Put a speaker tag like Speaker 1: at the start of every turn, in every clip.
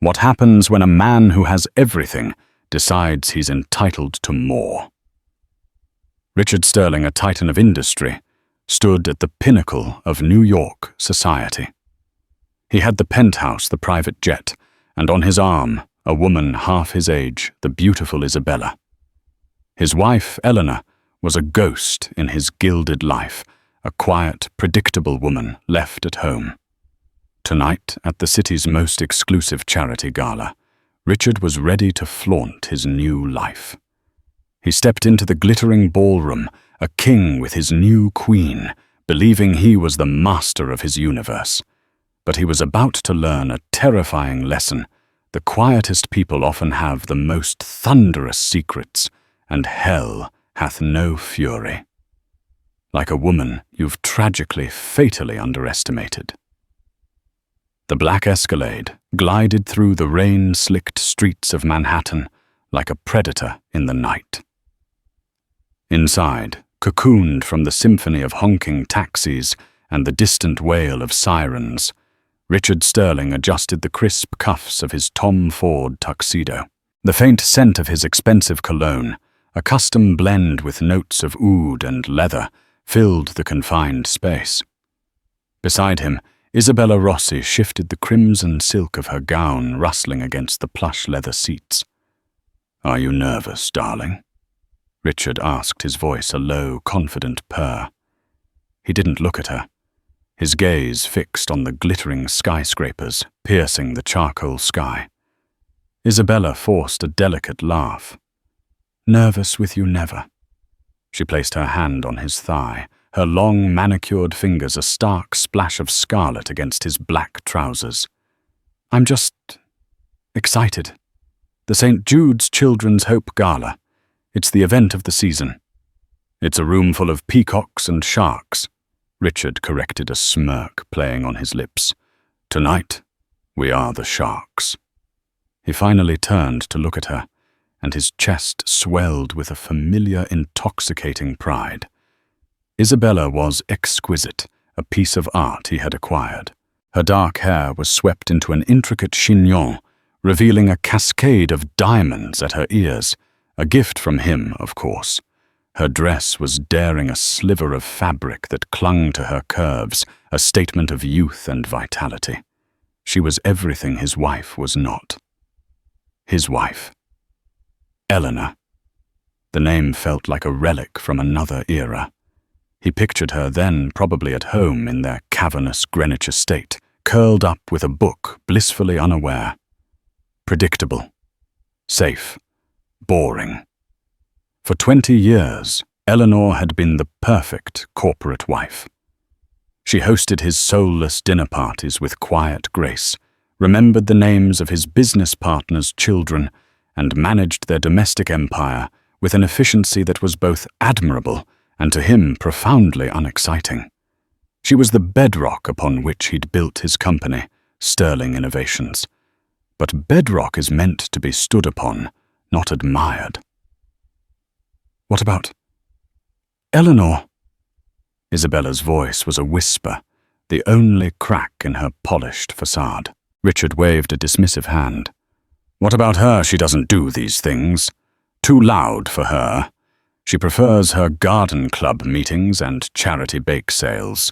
Speaker 1: What happens when a man who has everything decides he's entitled to more? Richard Sterling, a titan of industry, stood at the pinnacle of New York society. He had the penthouse, the private jet, and on his arm, a woman half his age, the beautiful Isabella. His wife, Eleanor, was a ghost in his gilded life, a quiet, predictable woman left at home. Tonight, at the city's most exclusive charity gala, Richard was ready to flaunt his new life. He stepped into the glittering ballroom, a king with his new queen, believing he was the master of his universe. But he was about to learn a terrifying lesson. The quietest people often have the most thunderous secrets, and hell hath no fury. Like a woman you've tragically, fatally underestimated. The black Escalade glided through the rain-slicked streets of Manhattan like a predator in the night. Inside, cocooned from the symphony of honking taxis and the distant wail of sirens, Richard Sterling adjusted the crisp cuffs of his Tom Ford tuxedo. The faint scent of his expensive cologne, a custom blend with notes of oud and leather, filled the confined space. Beside him, Isabella Rossi shifted the crimson silk of her gown rustling against the plush leather seats. "Are you nervous, darling?" Richard asked, his voice a low, confident purr. He didn't look at her, his gaze fixed on the glittering skyscrapers piercing the charcoal sky. Isabella forced a delicate laugh. "Nervous with you never." She placed her hand on his thigh, her long manicured fingers a stark splash of scarlet against his black trousers. "I'm just excited. The St. Jude's Children's Hope Gala. It's the event of the season." "It's a room full of peacocks and sharks," Richard corrected, a smirk playing on his lips. "Tonight, we are the sharks." He finally turned to look at her, and his chest swelled with a familiar, intoxicating pride. Isabella was exquisite, a piece of art he had acquired. Her dark hair was swept into an intricate chignon, revealing a cascade of diamonds at her ears, a gift from him, of course. Her dress was daring a sliver of fabric that clung to her curves, a statement of youth and vitality. She was everything his wife was not. His wife. Eleanor. The name felt like a relic from another era. He pictured her then probably at home in their cavernous Greenwich estate, curled up with a book, blissfully unaware. Predictable. Safe. Boring. For 20 years, Eleanor had been the perfect corporate wife. She hosted his soulless dinner parties with quiet grace, remembered the names of his business partners' children, and managed their domestic empire with an efficiency that was both admirable and to him profoundly unexciting. She was the bedrock upon which he'd built his company, Sterling Innovations. But bedrock is meant to be stood upon, not admired. "What about Eleanor?" Isabella's voice was a whisper, the only crack in her polished facade. Richard waved a dismissive hand. "What about her? She doesn't do these things. Too loud for her. She prefers her garden club meetings and charity bake sales.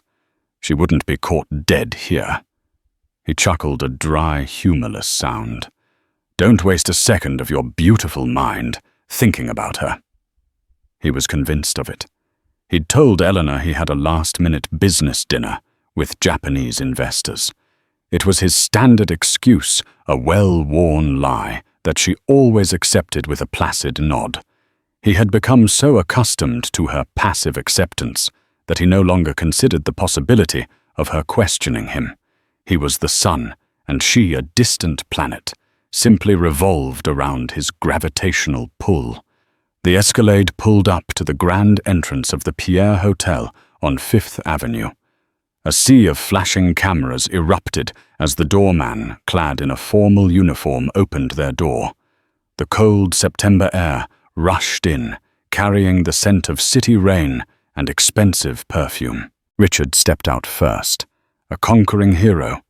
Speaker 1: She wouldn't be caught dead here." He chuckled, a dry, humorless sound. "Don't waste a second of your beautiful mind thinking about her." He was convinced of it. He'd told Eleanor he had a last-minute business dinner with Japanese investors. It was his standard excuse, a well-worn lie that she always accepted with a placid nod. He had become so accustomed to her passive acceptance that he no longer considered the possibility of her questioning him. He was the sun, and she a distant planet, simply revolved around his gravitational pull. The Escalade pulled up to the grand entrance of the Pierre Hotel on Fifth Avenue. A sea of flashing cameras erupted as the doorman, clad in a formal uniform, opened their door. The cold September air rushed in, carrying the scent of city rain and expensive perfume. Richard stepped out first, a conquering hero.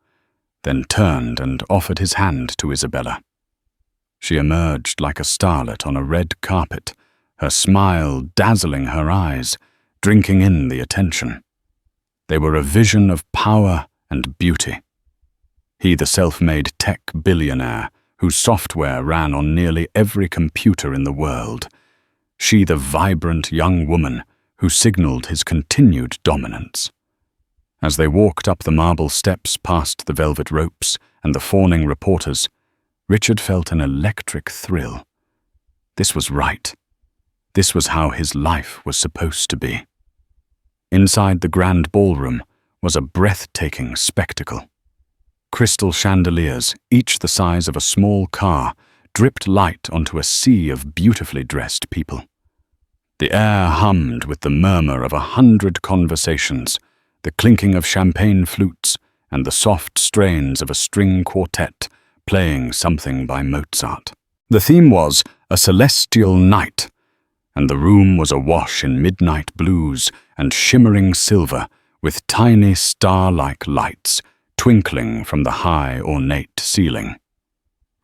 Speaker 1: then turned and offered his hand to Isabella. She emerged like a starlet on a red carpet, her smile dazzling her eyes, drinking in the attention. They were a vision of power and beauty. He, the self-made tech billionaire, whose software ran on nearly every computer in the world. She, the vibrant young woman who signaled his continued dominance. As they walked up the marble steps past the velvet ropes and the fawning reporters, Richard felt an electric thrill. This was right. This was how his life was supposed to be. Inside the grand ballroom was a breathtaking spectacle. Crystal chandeliers, each the size of a small car, dripped light onto a sea of beautifully dressed people. The air hummed with the murmur of 100 conversations, the clinking of champagne flutes, and the soft strains of a string quartet playing something by Mozart. The theme was a celestial night, and the room was awash in midnight blues and shimmering silver with tiny star-like lights twinkling from the high, ornate ceiling.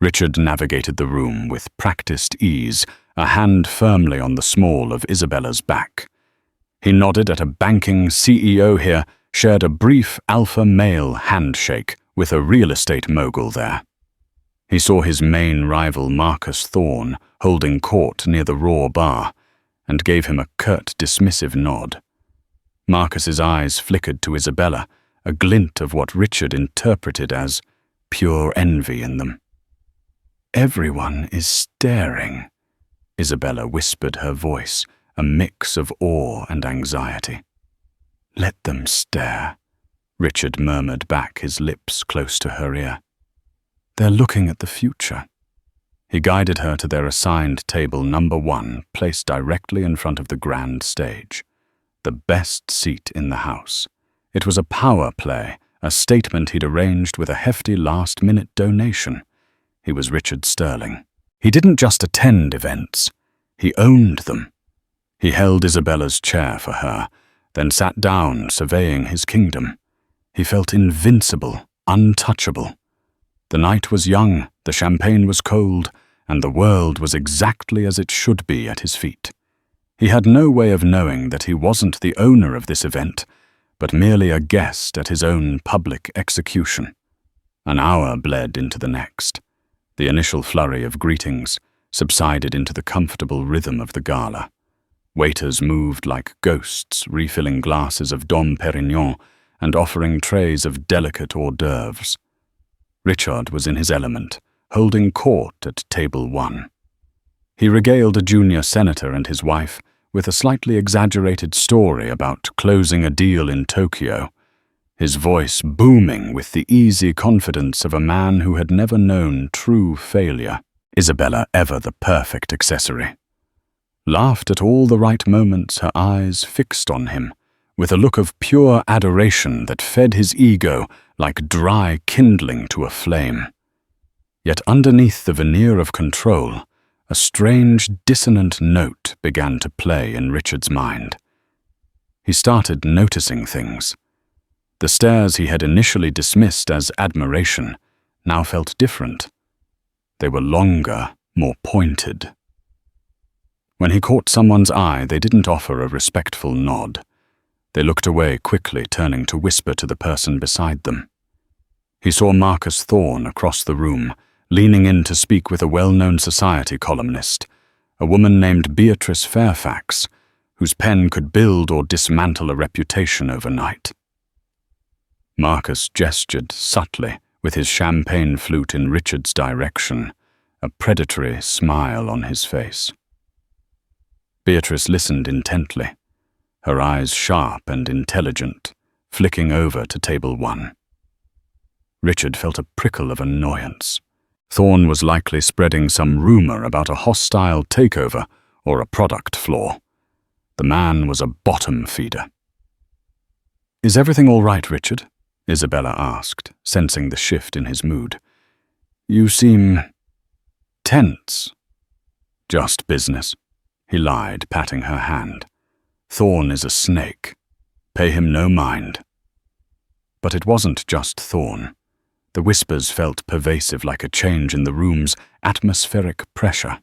Speaker 1: Richard navigated the room with practiced ease, a hand firmly on the small of Isabella's back. He nodded at a banking CEO here, shared a brief alpha male handshake with a real estate mogul there. He saw his main rival Marcus Thorne holding court near the Raw bar, and gave him a curt, dismissive nod. Marcus's eyes flickered to Isabella, a glint of what Richard interpreted as pure envy in them. "Everyone is staring," Isabella whispered, her voice a mix of awe and anxiety. "Let them stare," Richard murmured back, his lips close to her ear. "They're looking at the future." He guided her to their assigned table number 1, placed directly in front of the grand stage, the best seat in the house. It was a power play, a statement he'd arranged with a hefty last-minute donation. He was Richard Sterling. He didn't just attend events, he owned them. He held Isabella's chair for her, then sat down, surveying his kingdom. He felt invincible, untouchable. The night was young, the champagne was cold, and the world was exactly as it should be at his feet. He had no way of knowing that he wasn't the owner of this event, but merely a guest at his own public execution. An hour bled into the next. The initial flurry of greetings subsided into the comfortable rhythm of the gala. Waiters moved like ghosts, refilling glasses of Dom Perignon and offering trays of delicate hors d'oeuvres. Richard was in his element, holding court at table 1. He regaled a junior senator and his wife with a slightly exaggerated story about closing a deal in Tokyo, his voice booming with the easy confidence of a man who had never known true failure. Isabella, ever the perfect accessory, laughed at all the right moments, her eyes fixed on him, with a look of pure adoration that fed his ego like dry kindling to a flame. Yet underneath the veneer of control, a strange, dissonant note began to play in Richard's mind. He started noticing things. The stares he had initially dismissed as admiration now felt different. They were longer, more pointed. When he caught someone's eye, they didn't offer a respectful nod. They looked away quickly, turning to whisper to the person beside them. He saw Marcus Thorne across the room, leaning in to speak with a well-known society columnist, a woman named Beatrice Fairfax, whose pen could build or dismantle a reputation overnight. Marcus gestured subtly with his champagne flute in Richard's direction, a predatory smile on his face. Beatrice listened intently, her eyes sharp and intelligent, flicking over to table 1. Richard felt a prickle of annoyance. Thorne was likely spreading some rumor about a hostile takeover or a product flaw. The man was a bottom feeder. "Is everything all right, Richard?" Isabella asked, sensing the shift in his mood. "You seem tense." "Just business," he lied, patting her hand. "Thorne is a snake. Pay him no mind." But it wasn't just Thorne. The whispers felt pervasive, like a change in the room's atmospheric pressure.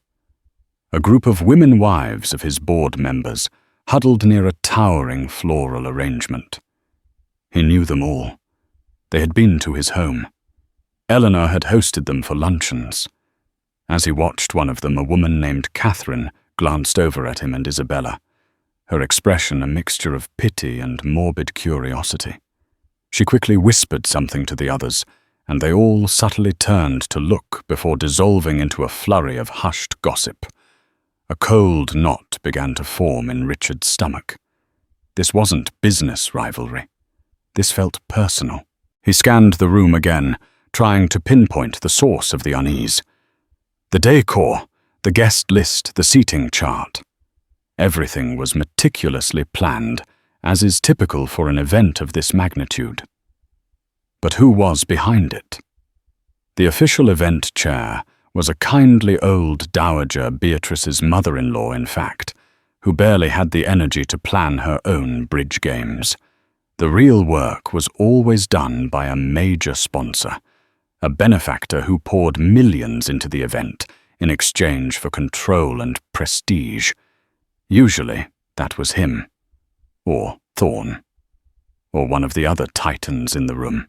Speaker 1: A group of women wives of his board members huddled near a towering floral arrangement. He knew them all. They had been to his home. Eleanor had hosted them for luncheons. As he watched one of them, a woman named Catherine glanced over at him and Isabella, her expression a mixture of pity and morbid curiosity. She quickly whispered something to the others, and they all subtly turned to look before dissolving into a flurry of hushed gossip. A cold knot began to form in Richard's stomach. This wasn't business rivalry. This felt personal. He scanned the room again, trying to pinpoint the source of the unease. The decor, the guest list, the seating chart. Everything was meticulously planned, as is typical for an event of this magnitude. But who was behind it? The official event chair was a kindly old dowager, Beatrice's mother-in-law in fact, who barely had the energy to plan her own bridge games. The real work was always done by a major sponsor, a benefactor who poured millions into the event in exchange for control and prestige. Usually, that was him, or Thorne, or one of the other titans in the room.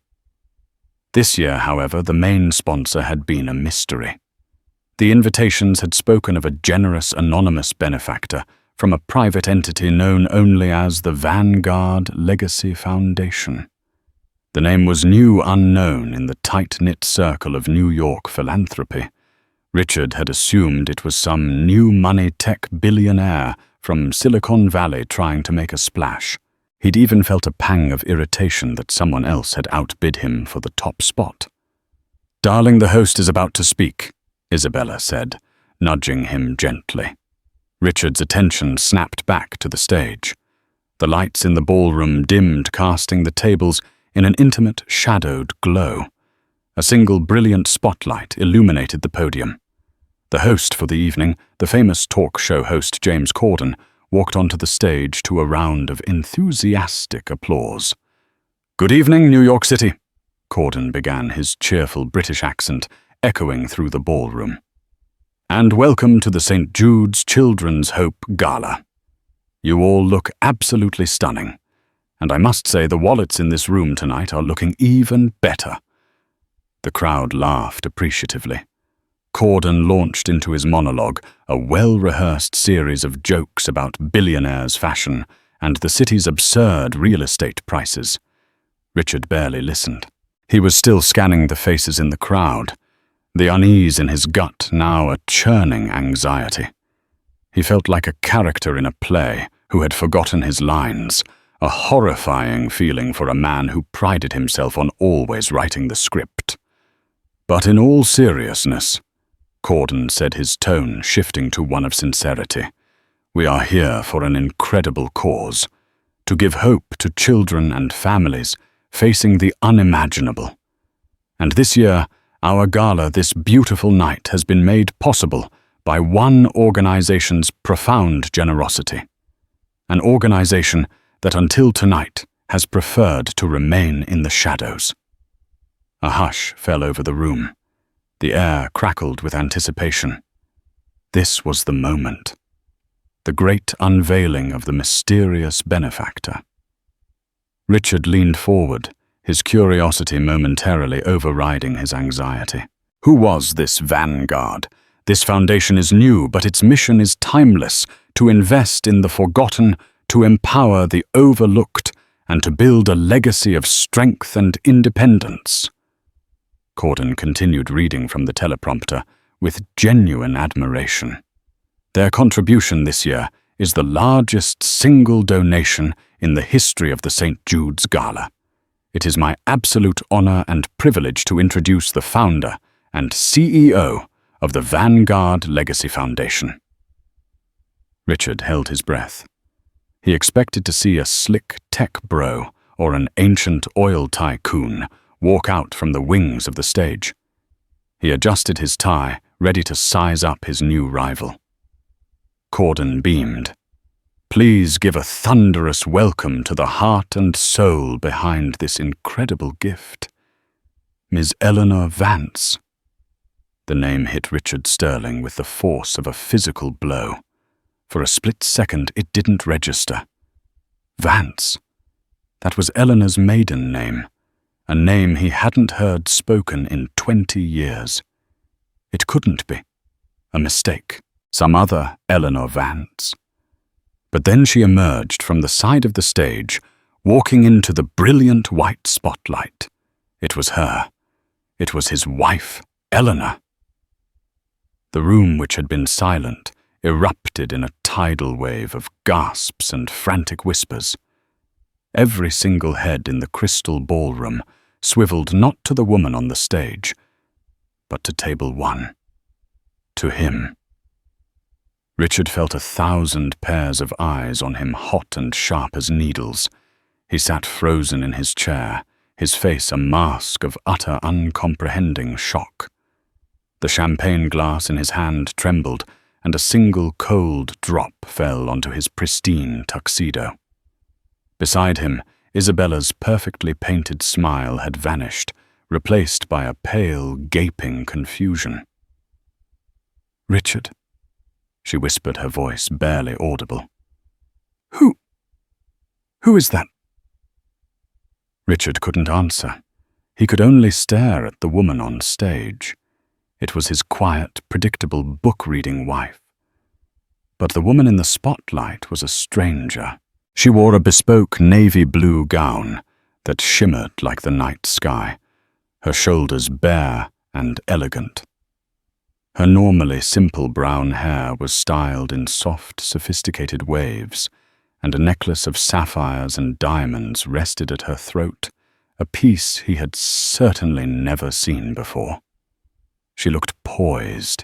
Speaker 1: This year, however, the main sponsor had been a mystery. The invitations had spoken of a generous anonymous benefactor from a private entity known only as the Vanguard Legacy Foundation. The name was new unknown in the tight-knit circle of New York philanthropy. Richard had assumed it was some new money tech billionaire from Silicon Valley trying to make a splash. He'd even felt a pang of irritation that someone else had outbid him for the top spot. "Darling, the host is about to speak," Isabella said, nudging him gently. Richard's attention snapped back to the stage. The lights in the ballroom dimmed, casting the tables in an intimate, shadowed glow. A single brilliant spotlight illuminated the podium. The host for the evening, the famous talk show host James Corden, walked onto the stage to a round of enthusiastic applause. "Good evening, New York City," Corden began, his cheerful British accent echoing through the ballroom. "And welcome to the St. Jude's Children's Hope Gala. You all look absolutely stunning, and I must say the wallets in this room tonight are looking even better." The crowd laughed appreciatively. Corden launched into his monologue, a well-rehearsed series of jokes about billionaires' fashion and the city's absurd real estate prices. Richard barely listened. He was still scanning the faces in the crowd, the unease in his gut now a churning anxiety. He felt like a character in a play who had forgotten his lines, a horrifying feeling for a man who prided himself on always writing the script. "But in all seriousness," Corden said, his tone shifting to one of sincerity, "we are here for an incredible cause, to give hope to children and families facing the unimaginable. And this year, our gala, this beautiful night, has been made possible by one organization's profound generosity. An organization that until tonight has preferred to remain in the shadows." A hush fell over the room. The air crackled with anticipation. This was the moment. The great unveiling of the mysterious benefactor. Richard leaned forward, his curiosity momentarily overriding his anxiety. Who was this Vanguard? This foundation is new, but its mission is timeless, to invest in the forgotten, to empower the overlooked, and to build a legacy of strength and independence. Corden continued reading from the teleprompter with genuine admiration. Their contribution this year is the largest single donation in the history of the St. Jude's Gala. It is my absolute honor and privilege to introduce the founder and CEO of the Vanguard Legacy Foundation. Richard held his breath. He expected to see a slick tech bro or an ancient oil tycoon walk out from the wings of the stage. He adjusted his tie, ready to size up his new rival. Corden beamed. "Please give a thunderous welcome to the heart and soul behind this incredible gift. Miss Eleanor Vance. The name hit Richard Sterling with the force of a physical blow. For a split second, it didn't register. Vance. That was Eleanor's maiden name, a name he hadn't heard spoken in 20 years. It couldn't be. A mistake. Some other Eleanor Vance. But then she emerged from the side of the stage, walking into the brilliant white spotlight. It was her. It was his wife, Eleanor. The room, which had been silent, erupted in a tidal wave of gasps and frantic whispers. Every single head in the crystal ballroom swiveled not to the woman on the stage, but to table 1. To him. Richard felt 1,000 pairs of eyes on him, hot and sharp as needles. He sat frozen in his chair, his face a mask of utter uncomprehending shock. The champagne glass in his hand trembled, and a single cold drop fell onto his pristine tuxedo. Beside him, Isabella's perfectly painted smile had vanished, replaced by a pale, gaping confusion. "Richard," she whispered, her voice barely audible. Who is that?" Richard couldn't answer. He could only stare at the woman on stage. It was his quiet, predictable book-reading wife. But the woman in the spotlight was a stranger. She wore a bespoke navy blue gown that shimmered like the night sky, her shoulders bare and elegant. Her normally simple brown hair was styled in soft, sophisticated waves, and a necklace of sapphires and diamonds rested at her throat, a piece he had certainly never seen before. She looked poised.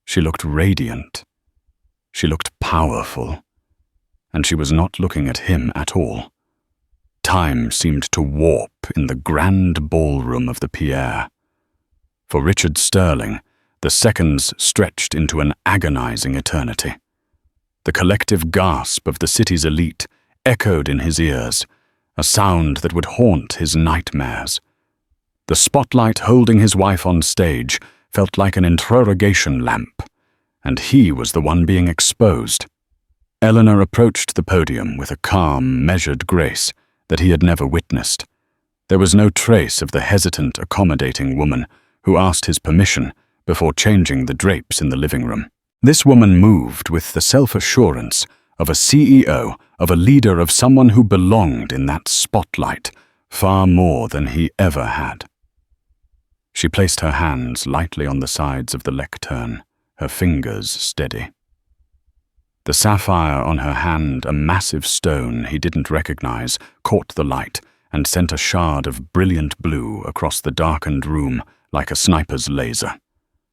Speaker 1: She looked radiant. She looked powerful. And she was not looking at him at all. Time seemed to warp in the grand ballroom of the Pierre. For Richard Sterling, the seconds stretched into an agonizing eternity. The collective gasp of the city's elite echoed in his ears, a sound that would haunt his nightmares. The spotlight holding his wife on stage felt like an interrogation lamp, and he was the one being exposed. Eleanor approached the podium with a calm, measured grace that he had never witnessed. There was no trace of the hesitant, accommodating woman who asked his permission before changing the drapes in the living room. This woman moved with the self-assurance of a CEO, of a leader, of someone who belonged in that spotlight far more than he ever had. She placed her hands lightly on the sides of the lectern, her fingers steady. The sapphire on her hand, a massive stone he didn't recognize, caught the light and sent a shard of brilliant blue across the darkened room like a sniper's laser.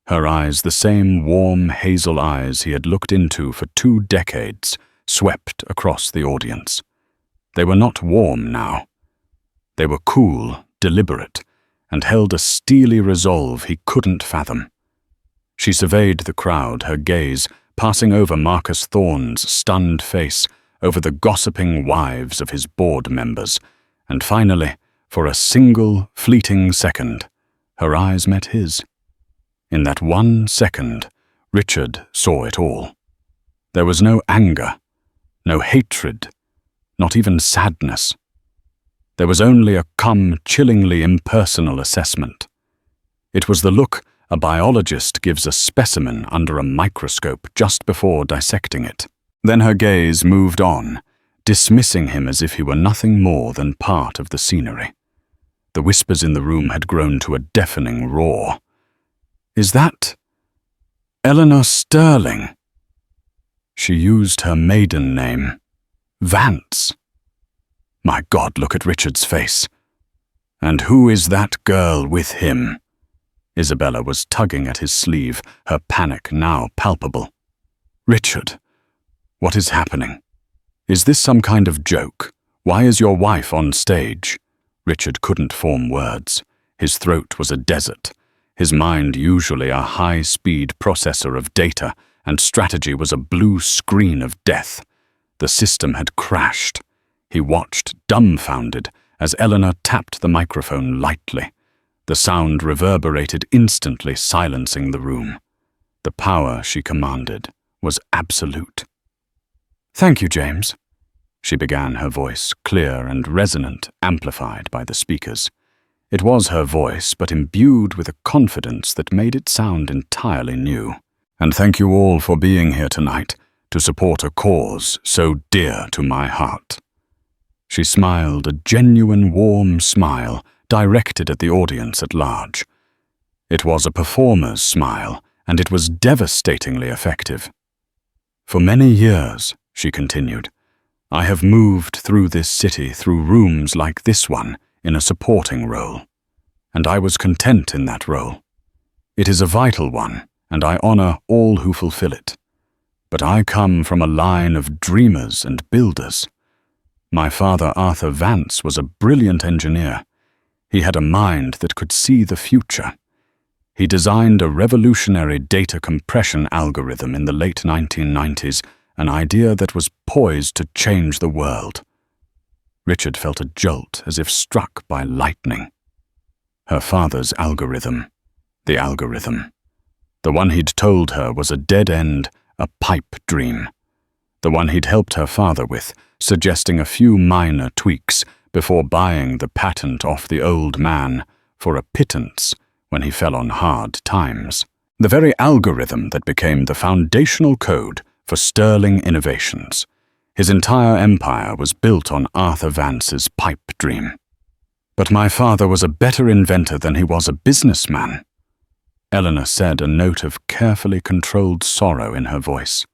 Speaker 1: Her eyes, the same warm hazel eyes he had looked into for 2 decades, swept across the audience. They were not warm now. They were cool, deliberate, and held a steely resolve he couldn't fathom. She surveyed the crowd, her gaze passing over Marcus Thorne's stunned face, over the gossiping wives of his board members, and finally, for a single, fleeting second, her eyes met his. In that 1 second, Richard saw it all. There was no anger, no hatred, not even sadness. There was only a calm, chillingly impersonal assessment. It was the look a biologist gives a specimen under a microscope just before dissecting it. Then her gaze moved on, dismissing him as if he were nothing more than part of the scenery. The whispers in the room had grown to a deafening roar. "Is that Eleanor Sterling?" She used her maiden name, Vance. My God, look at Richard's face. And who is that girl with him? Isabella was tugging at his sleeve, her panic now palpable. Richard, what is happening? Is this some kind of joke? Why is your wife on stage? Richard couldn't form words. His throat was a desert. His mind, usually a high-speed processor of data, and strategy was a blue screen of death. The system had crashed. He watched, dumbfounded, as Eleanor tapped the microphone lightly. The sound reverberated instantly, silencing the room. The power she commanded was absolute. "Thank you, James," she began, her voice clear and resonant, amplified by the speakers. It was her voice, but imbued with a confidence that made it sound entirely new. "And thank you all for being here tonight to support a cause so dear to my heart." She smiled, a genuine warm smile directed at the audience at large. It was a performer's smile, and it was devastatingly effective. "For many years," she continued, "I have moved through this city through rooms like this one in a supporting role, and I was content in that role. It is a vital one, and I honor all who fulfill it. But I come from a line of dreamers and builders. My father, Arthur Vance, was a brilliant engineer. He had a mind that could see the future. He designed a revolutionary data compression algorithm in the late 1990s, an idea that was poised to change the world." Richard felt a jolt as if struck by lightning. Her father's algorithm. The algorithm. The one he'd told her was a dead end, a pipe dream. The one he'd helped her father with, suggesting a few minor tweaks before buying the patent off the old man for a pittance when he fell on hard times. The very algorithm that became the foundational code for sterling innovations. His entire empire was built on Arthur Vance's pipe dream. "But my father was a better inventor than he was a businessman," Eleanor said, a note of carefully controlled sorrow in her voice.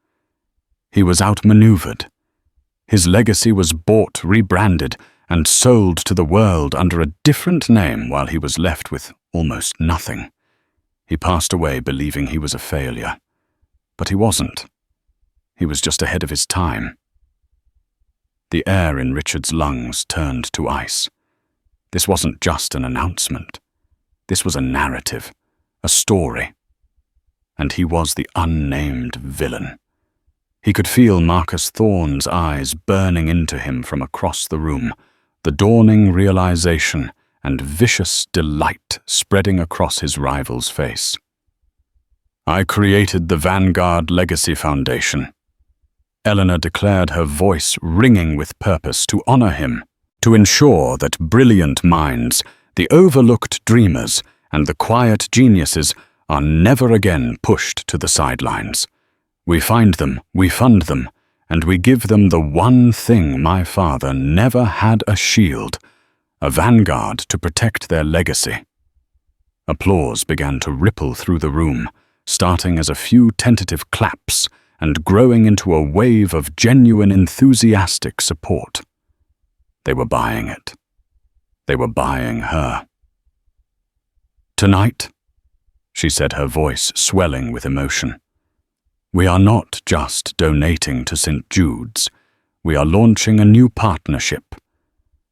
Speaker 1: "He was outmaneuvered. His legacy was bought, rebranded, and sold to the world under a different name while he was left with almost nothing. He passed away believing he was a failure. But he wasn't. He was just ahead of his time." The air in Richard's lungs turned to ice. This wasn't just an announcement. This was a narrative, a story. And he was the unnamed villain. He could feel Marcus Thorne's eyes burning into him from across the room, the dawning realization and vicious delight spreading across his rival's face. "I created the Vanguard Legacy Foundation," Eleanor declared, her voice ringing with purpose, "to honor him, to ensure that brilliant minds, the overlooked dreamers, and the quiet geniuses are never again pushed to the sidelines. We find them, we fund them, and we give them the one thing my father never had: a shield, a vanguard to protect their legacy." Applause began to ripple through the room, starting as a few tentative claps and growing into a wave of genuine enthusiastic support. They were buying it. They were buying her. "Tonight," she said, her voice swelling with emotion, "we are not just donating to St. Jude's. We are launching a new partnership.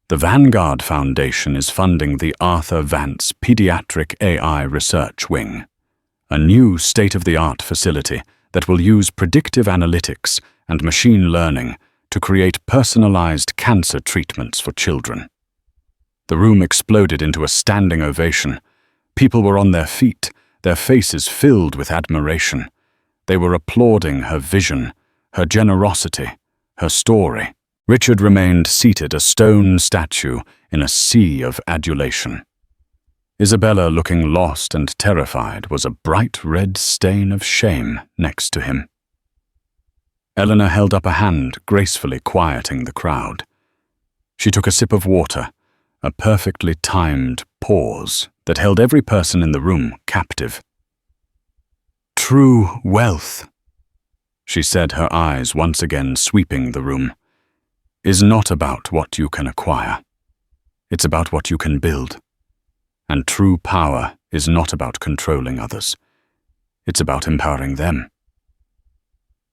Speaker 1: The Vanguard Foundation is funding the Arthur Vance Pediatric AI Research Wing, a new state-of-the-art facility that will use predictive analytics and machine learning to create personalized cancer treatments for children." The room exploded into a standing ovation. People were on their feet, their faces filled with admiration. They were applauding her vision, her generosity, her story. Richard remained seated, a stone statue, in a sea of adulation. Isabella, looking lost and terrified, was a bright red stain of shame next to him. Eleanor held up a hand, gracefully quieting the crowd. She took a sip of water, a perfectly timed pause that held every person in the room captive. "True wealth," she said, her eyes once again sweeping the room, "is not about what you can acquire. It's about what you can build. And true power is not about controlling others. It's about empowering them."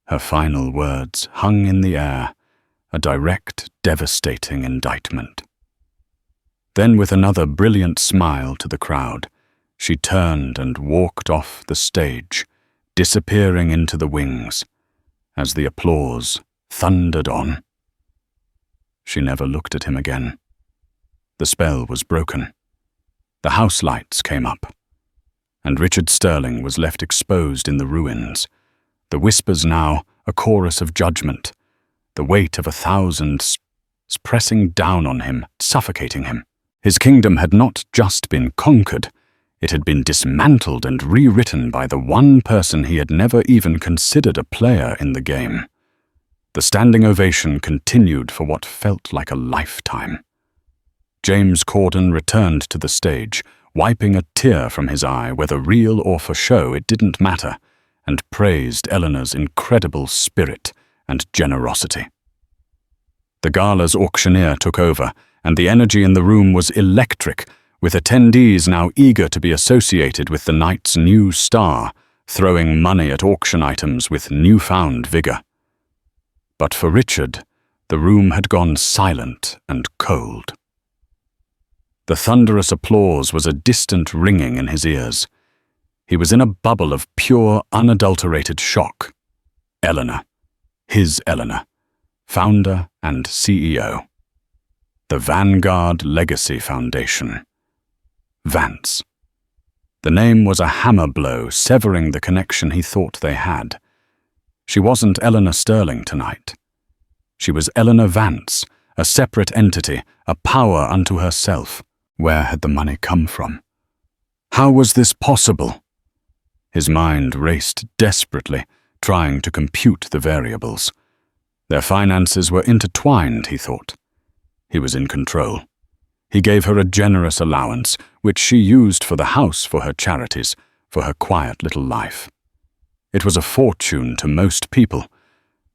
Speaker 1: Her final words hung in the air, a direct, devastating indictment. Then, with another brilliant smile to the crowd, she turned and walked off the stage, disappearing into the wings, as the applause thundered on. She never looked at him again. The spell was broken. The house lights came up, and Richard Sterling was left exposed in the ruins. The whispers now, a chorus of judgment, the weight of 1,000 pressing down on him, suffocating him. His kingdom had not just been conquered, it had been dismantled and rewritten by the one person he had never even considered a player in the game. The standing ovation continued for what felt like a lifetime. James Corden returned to the stage, wiping a tear from his eye, whether real or for show, it didn't matter, and praised Eleanor's incredible spirit and generosity. The Gala's auctioneer took over, and the energy in the room was electric, with attendees now eager to be associated with the night's new star, throwing money at auction items with newfound vigor. But for Richard, the room had gone silent and cold. The thunderous applause was a distant ringing in his ears. He was in a bubble of pure, unadulterated shock. Eleanor, his Eleanor, founder and CEO. The Vanguard Legacy Foundation. Vance. The name was a hammer blow, severing the connection he thought they had. She wasn't Eleanor Sterling tonight. She was Eleanor Vance, a separate entity, a power unto herself. Where had the money come from? How was this possible? His mind raced desperately, trying to compute the variables. Their finances were intertwined, he thought. He was in control. He gave her a generous allowance, which she used for the house, for her charities, for her quiet little life. It was a fortune to most people,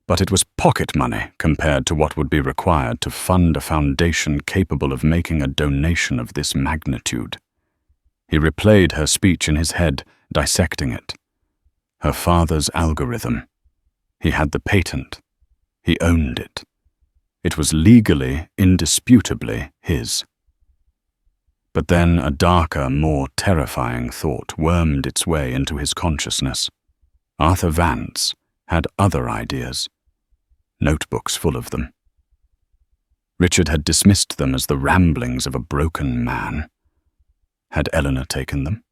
Speaker 1: but it was pocket money compared to what would be required to fund a foundation capable of making a donation of this magnitude. He replayed her speech in his head, dissecting it. Her father's algorithm. He had the patent. He owned it. It was legally, indisputably his. But then a darker, more terrifying thought wormed its way into his consciousness. Arthur Vance had other ideas, notebooks full of them. Richard had dismissed them as the ramblings of a broken man. Had Eleanor taken them?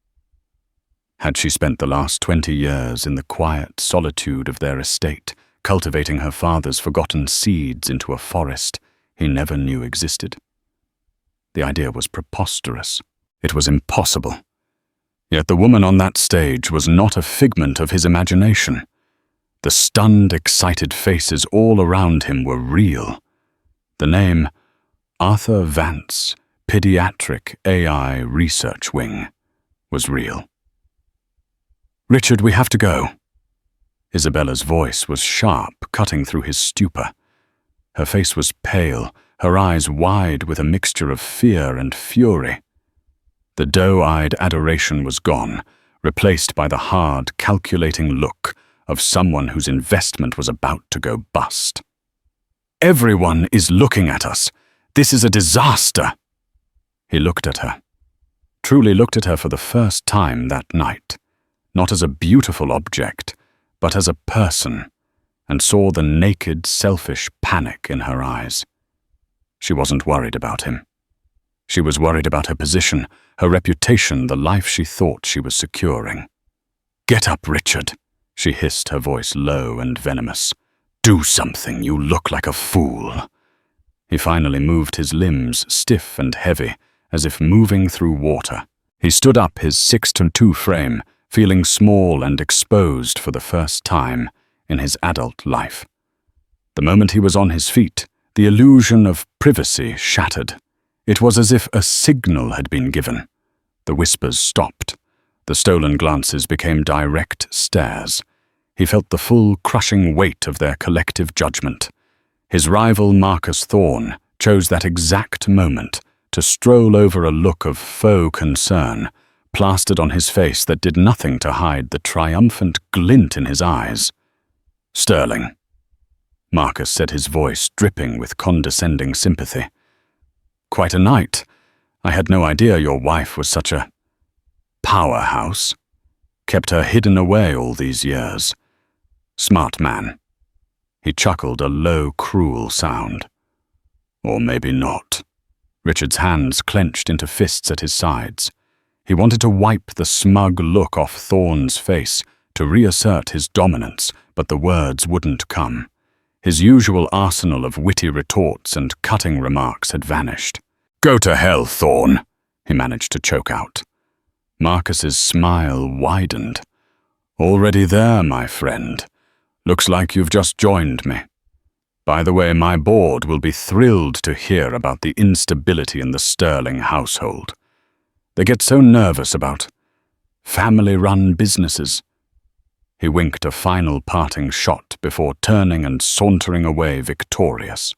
Speaker 1: Had she spent the last 20 years in the quiet solitude of their estate, cultivating her father's forgotten seeds into a forest he never knew existed? The idea was preposterous. It was impossible. Yet the woman on that stage was not a figment of his imagination. The stunned, excited faces all around him were real. The name, Arthur Vance, Pediatric AI Research Wing, was real. "Richard, we have to go." Isabella's voice was sharp, cutting through his stupor. Her face was pale, her eyes wide with a mixture of fear and fury. The doe-eyed adoration was gone, replaced by the hard, calculating look of someone whose investment was about to go bust. "Everyone is looking at us. This is a disaster." He looked at her. Truly looked at her for the first time that night, not as a beautiful object, but as a person, and saw the naked, selfish panic in her eyes. She wasn't worried about him. She was worried about her position, her reputation, the life she thought she was securing. "Get up, Richard," she hissed, her voice low and venomous. "Do something, you look like a fool." He finally moved his limbs, stiff and heavy, as if moving through water. He stood up, his 6'2" frame, feeling small and exposed for the first time in his adult life. The moment he was on his feet, the illusion of privacy shattered. It was as if a signal had been given. The whispers stopped. The stolen glances became direct stares. He felt the full, crushing weight of their collective judgment. His rival Marcus Thorne chose that exact moment to stroll over a look of faux concern, plastered on his face that did nothing to hide the triumphant glint in his eyes. "Sterling," Marcus said, his voice dripping with condescending sympathy. "Quite a night. I had no idea your wife was such a powerhouse. Kept her hidden away all these years. Smart man." He chuckled, a low, cruel sound. "Or maybe not." Richard's hands clenched into fists at his sides. He wanted to wipe the smug look off Thorne's face, to reassert his dominance, but the words wouldn't come. His usual arsenal of witty retorts and cutting remarks had vanished. "Go to hell, Thorne," he managed to choke out. Marcus's smile widened. "Already there, my friend. Looks like you've just joined me. By the way, my board will be thrilled to hear about the instability in the Sterling household. They get so nervous about family-run businesses." He winked a final parting shot before turning and sauntering away victorious.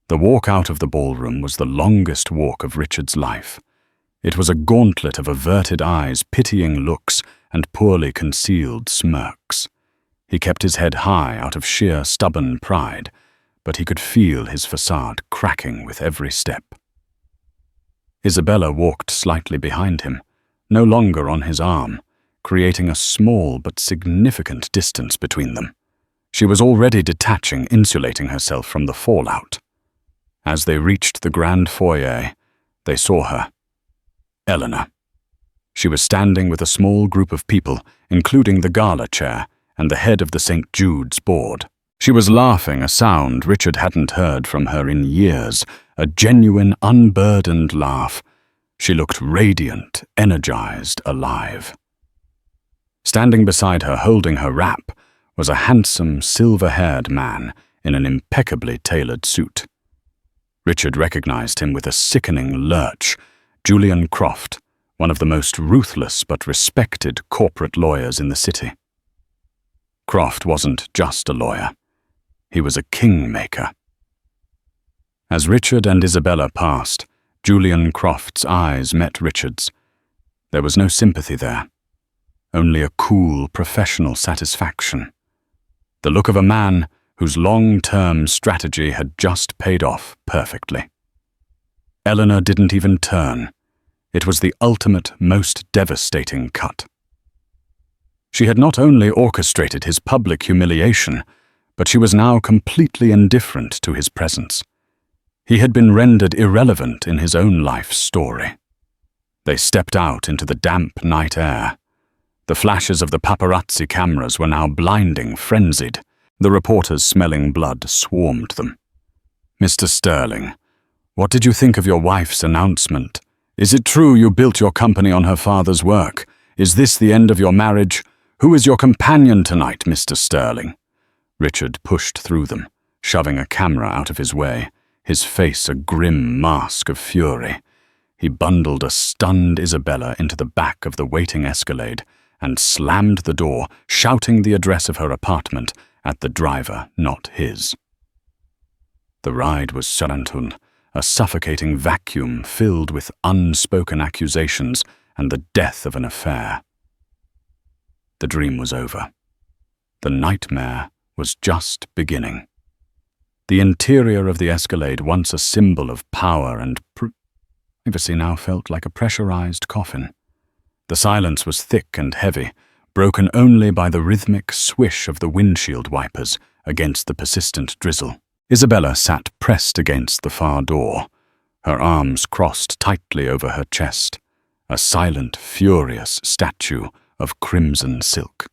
Speaker 1: The walk out of the ballroom was the longest walk of Richard's life. It was a gauntlet of averted eyes, pitying looks, and poorly concealed smirks. He kept his head high out of sheer stubborn pride, but he could feel his facade cracking with every step. Isabella walked slightly behind him, no longer on his arm, creating a small but significant distance between them. She was already detaching, insulating herself from the fallout. As they reached the grand foyer, they saw her. Eleanor. She was standing with a small group of people, including the Gala chair and the head of the St. Jude's board. She was laughing, a sound Richard hadn't heard from her in years, a genuine, unburdened laugh. She looked radiant, energized, alive. Standing beside her, holding her wrap, was a handsome, silver-haired man in an impeccably tailored suit. Richard recognized him with a sickening lurch. Julian Croft, one of the most ruthless but respected corporate lawyers in the city. Croft wasn't just a lawyer. He was a kingmaker. As Richard and Isabella passed, Julian Croft's eyes met Richard's. There was no sympathy there. Only a cool, professional satisfaction. The look of a man whose long-term strategy had just paid off perfectly. Eleanor didn't even turn. It was the ultimate, most devastating cut. She had not only orchestrated his public humiliation, but she was now completely indifferent to his presence. He had been rendered irrelevant in his own life story. They stepped out into the damp night air. The flashes of the paparazzi cameras were now blinding, frenzied. The reporters smelling blood swarmed them. "Mr. Sterling, what did you think of your wife's announcement? Is it true you built your company on her father's work? Is this the end of your marriage? Who is your companion tonight, Mr. Sterling?" Richard pushed through them, shoving a camera out of his way, his face a grim mask of fury. He bundled a stunned Isabella into the back of the waiting Escalade and slammed the door, shouting the address of her apartment at the driver, not his. The ride was Sarantun, a suffocating vacuum filled with unspoken accusations and the death of an affair. The dream was over. The nightmare was just beginning. The interior of the Escalade, once a symbol of power and privacy, now felt like a pressurized coffin. The silence was thick and heavy, broken only by the rhythmic swish of the windshield wipers against the persistent drizzle. Isabella sat pressed against the far door, her arms crossed tightly over her chest, a silent, furious statue of crimson silk.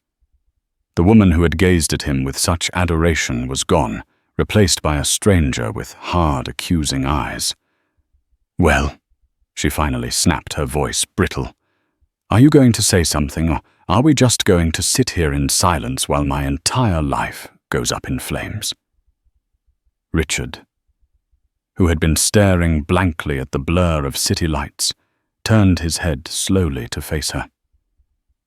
Speaker 1: The woman who had gazed at him with such adoration was gone, replaced by a stranger with hard, accusing eyes. "Well," she finally snapped, her voice brittle, "are you going to say something, or are we just going to sit here in silence while my entire life goes up in flames?" Richard, who had been staring blankly at the blur of city lights, turned his head slowly to face her.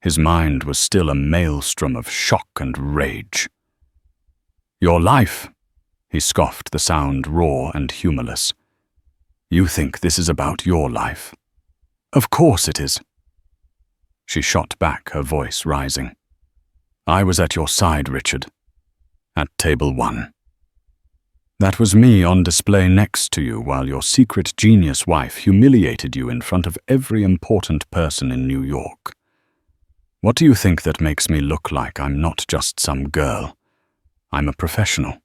Speaker 1: His mind was still a maelstrom of shock and rage. "Your life," he scoffed, the sound raw and humorless. "You think this is about your life?" "Of course it is." She shot back, her voice rising. "I was at your side, Richard. At table 1. That was me on display next to you while your secret genius wife humiliated you in front of every important person in New York. What do you think that makes me look like I'm not just some girl? I'm a professional.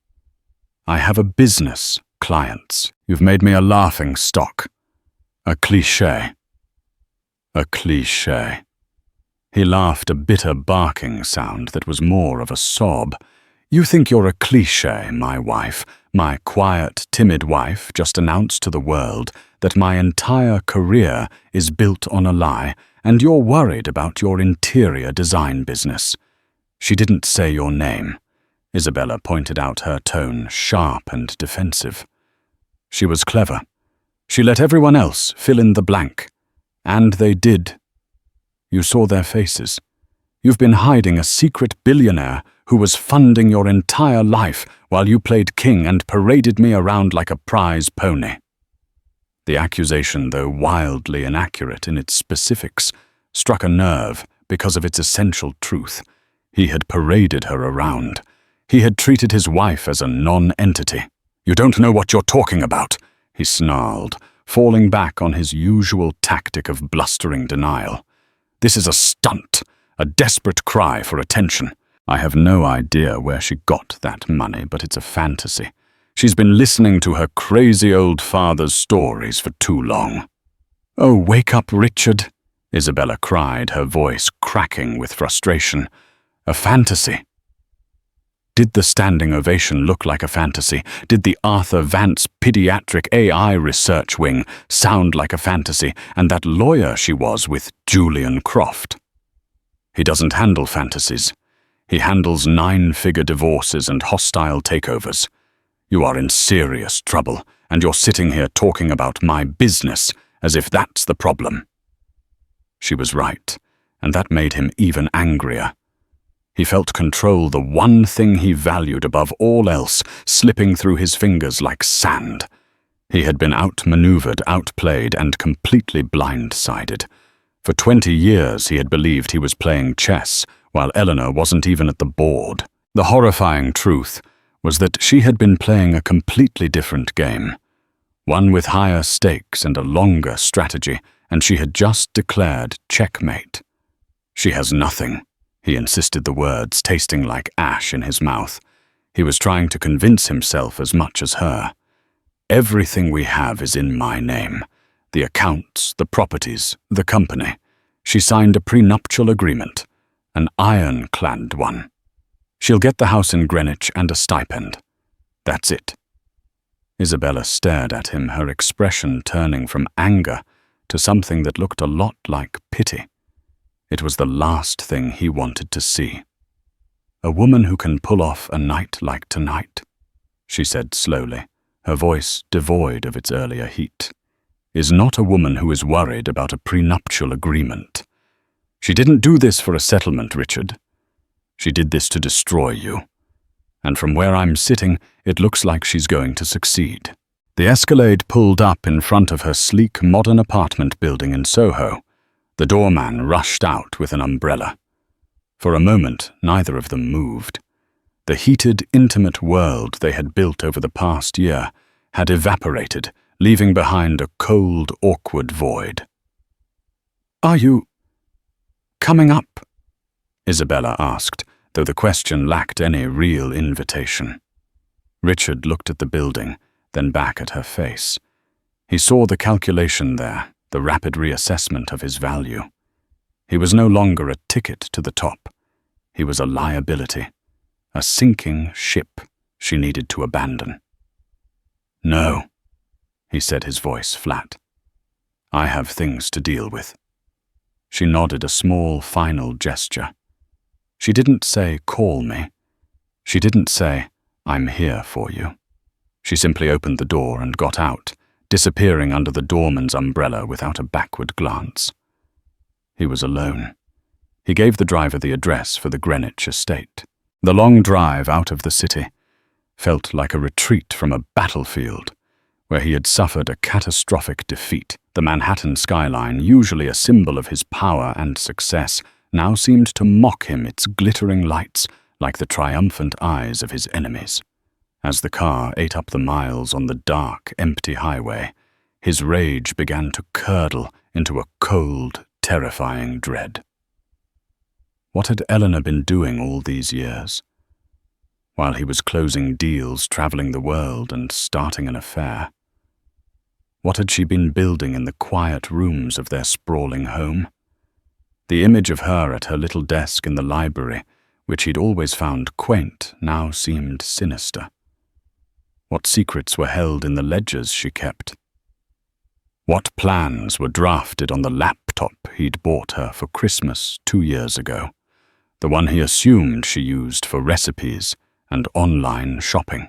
Speaker 1: I have a business, clients. You've made me a laughing stock. A cliché. A cliché. He laughed, a bitter barking sound that was more of a sob. You think you're a cliché, my wife, my quiet, timid wife, just announced to the world that my entire career is built on a lie, and you're worried about your interior design business. She didn't say your name. Isabella pointed out, her tone sharp and defensive. She was clever. She let everyone else fill in the blank. And they did. You saw their faces. You've been hiding a secret billionaire who was funding your entire life while you played king and paraded me around like a prize pony. The accusation, though wildly inaccurate in its specifics, struck a nerve because of its essential truth. He had paraded her around. He had treated his wife as a non-entity. You don't know what you're talking about, he snarled, falling back on his usual tactic of blustering denial. This is a stunt, a desperate cry for attention. I have no idea where she got that money, but it's a fantasy. She's been listening to her crazy old father's stories for too long. Oh, wake up, Richard, Isabella cried, her voice cracking with frustration. A fantasy. Did the standing ovation look like a fantasy? Did the Arthur Vance pediatric AI research wing sound like a fantasy, and that lawyer she was with Julian Croft? He doesn't handle fantasies. He handles 9-figure divorces and hostile takeovers. You are in serious trouble, and you're sitting here talking about my business as if that's the problem. She was right, and that made him even angrier. He felt control, the one thing he valued above all else, slipping through his fingers like sand. He had been outmaneuvered, outplayed, and completely blindsided. For 20 years he had believed he was playing chess, while Eleanor wasn't even at the board. The horrifying truth was that she had been playing a completely different game, one with higher stakes and a longer strategy, and she had just declared checkmate. She has nothing. He insisted, the words tasting like ash in his mouth. He was trying to convince himself as much as her. Everything we have is in my name. The accounts, the properties, the company. She signed a prenuptial agreement, an ironclad one. She'll get the house in Greenwich and a stipend. That's it. Isabella stared at him, her expression turning from anger to something that looked a lot like pity. It was the last thing he wanted to see. A woman who can pull off a night like tonight, she said slowly, her voice devoid of its earlier heat, is not a woman who is worried about a prenuptial agreement. She didn't do this for a settlement, Richard. She did this to destroy you. And from where I'm sitting, it looks like she's going to succeed. The Escalade pulled up in front of her sleek modern apartment building in Soho. The doorman rushed out with an umbrella. For a moment, neither of them moved. The heated, intimate world they had built over the past year had evaporated, leaving behind a cold, awkward void. Are you coming up? Isabella asked, though the question lacked any real invitation. Richard looked at the building, then back at her face. He saw the calculation there, the rapid reassessment of his value. He was no longer a ticket to the top. He was a liability, a sinking ship she needed to abandon. No, he said, his voice flat. I have things to deal with. She nodded, a small, final gesture. She didn't say, call me. She didn't say, I'm here for you. She simply opened the door and got out, disappearing under the doorman's umbrella without a backward glance. He was alone. He gave the driver the address for the Greenwich estate. The long drive out of the city felt like a retreat from a battlefield where he had suffered a catastrophic defeat. The Manhattan skyline, usually a symbol of his power and success, now seemed to mock him, its glittering lights like the triumphant eyes of his enemies. As the car ate up the miles on the dark, empty highway, his rage began to curdle into a cold, terrifying dread. What had Eleanor been doing all these years? While he was closing deals, traveling the world, and starting an affair. What had she been building in the quiet rooms of their sprawling home? The image of her at her little desk in the library, which he'd always found quaint, now seemed sinister. What secrets were held in the ledgers she kept? What plans were drafted on the laptop he'd bought her for Christmas 2 years ago, the one he assumed she used for recipes and online shopping?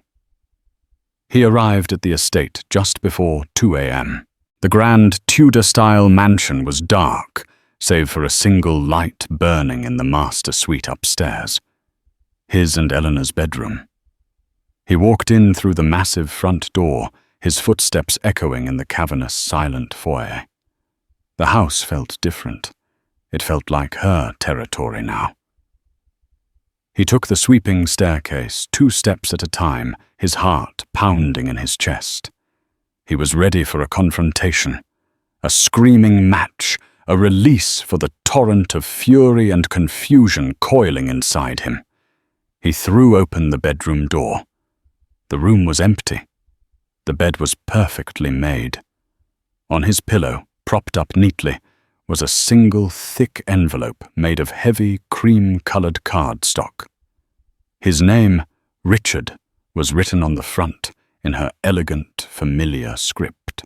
Speaker 1: He arrived at the estate just before 2 a.m. The grand Tudor-style mansion was dark, save for a single light burning in the master suite upstairs, his and Eleanor's bedroom. He walked in through the massive front door, his footsteps echoing in the cavernous, silent foyer. The house felt different. It felt like her territory now. He took the sweeping staircase 2 steps at a time, his heart pounding in his chest. He was ready for a confrontation, a screaming match, a release for the torrent of fury and confusion coiling inside him. He threw open the bedroom door. The room was empty. The bed was perfectly made. On his pillow, propped up neatly, was a single thick envelope made of heavy, cream-colored cardstock. His name, Richard, was written on the front in her elegant, familiar script.